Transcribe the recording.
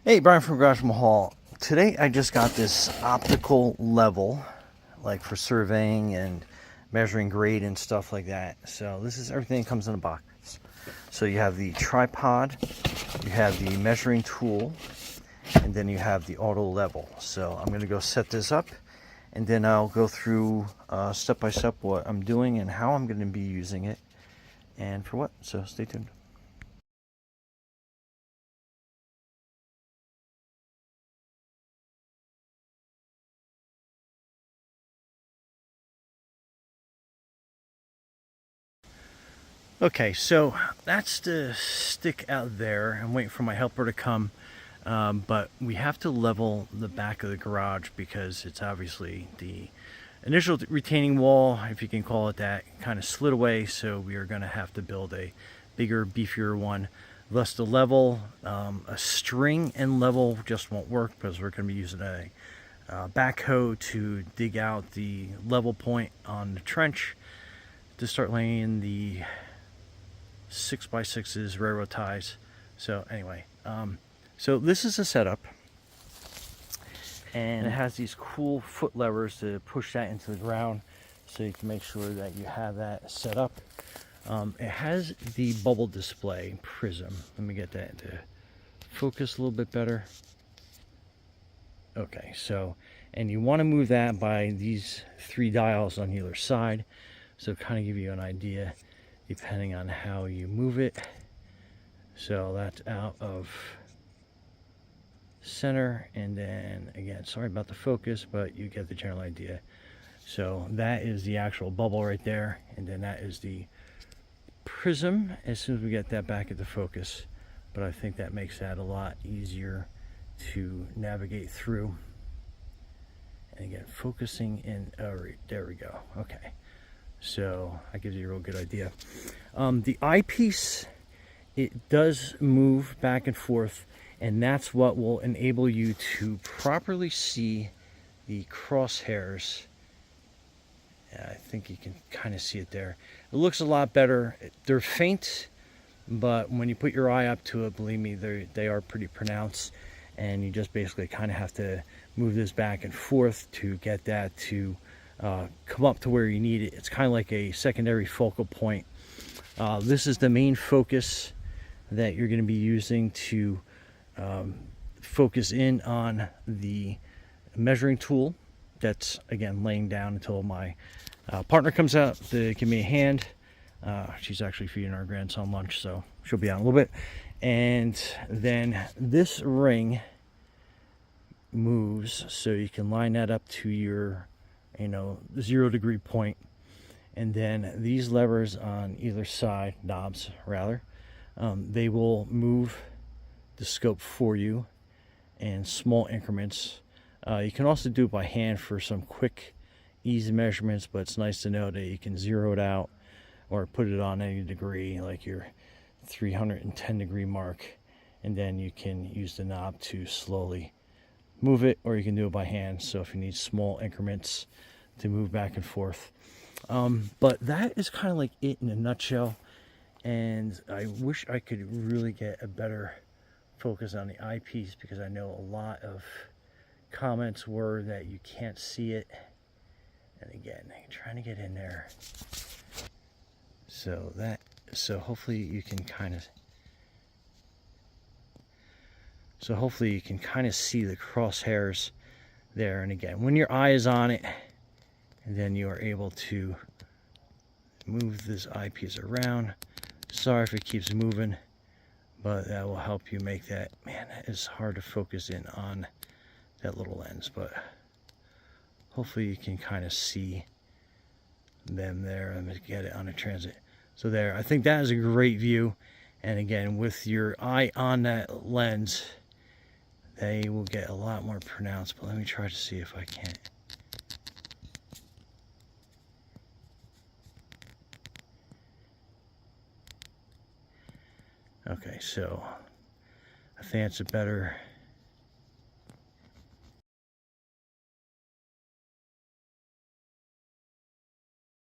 Hey, Brian from Garage Mahal. Today I just got this optical level, like for surveying and measuring grade and stuff like that. So this is everything that comes in a box. So you have the tripod, you have the measuring tool, and then you have the auto level. So I'm going to go set this up, and then I'll go through step by step what I'm doing and how I'm going to be using it and for what. So stay tuned. Okay, so that's the stick out there. I'm waiting for my helper to come, but we have to level the back of the garage because it's obviously the initial retaining wall, if you can call it that, kind of slid away, so we are going to have to build a bigger, beefier one. Thus the level, a string and level just won't work because we're going to be using a backhoe to dig out the level point on the trench to start laying the 6x6s, railroad ties. So anyway, so this is a setup, and it has these cool foot levers to push that into the ground, so you can make sure that you have that set up. It has the bubble display prism. Let me get that to focus a little bit better. Okay, so, and you want to move that by these 3 dials on either side, so kind of give you an idea depending on how you move it. So that's out of center, and then again, sorry about the focus, but you get the general idea. So that is the actual bubble right there, and then that is the prism as soon as we get that back into focus. But I think that makes that a lot easier to navigate through. And again, focusing in, there we go. Okay, so that gives you a real good idea. The eyepiece, it does move back and forth, and that's what will enable you to properly see the crosshairs. I think you can kind of see it there. It looks a lot better. They're faint, but when you put your eye up to it, believe me, they are pretty pronounced, and you just basically kind of have to move this back and forth to get that to come up to where you need it. It's kind of like a secondary focal point. This is the main focus that you're going to be using to focus in on the measuring tool. That's, again, laying down until my partner comes out to give me a hand. She's actually feeding our grandson lunch, so she'll be out in a little bit. And then this ring moves, so you can line that up to your 0-degree point. And then these levers on either side, knobs rather, they will move the scope for you in small increments. You can also do it by hand for some quick, easy measurements, but it's nice to know that you can zero it out or put it on any degree, like your 310 degree mark, and then you can use the knob to slowly move it, or you can do it by hand, so if you need small increments to move back and forth. But that is kind of like it in a nutshell, and I wish I could really get a better focus on the eyepiece, because I know a lot of comments were that you can't see it, and again, I'm trying to get in there. So hopefully you can kind of see the crosshairs there. And again, when your eye is on it, and then you are able to move this eyepiece around. Sorry if it keeps moving, but that will help you make that. Man, that is hard to focus in on that little lens, but hopefully you can kind of see them there. Let me get it on a transit. So there, I think that is a great view. And again, with your eye on that lens, they will get a lot more pronounced. But let me try to see if I can't. Okay, so I think it's a better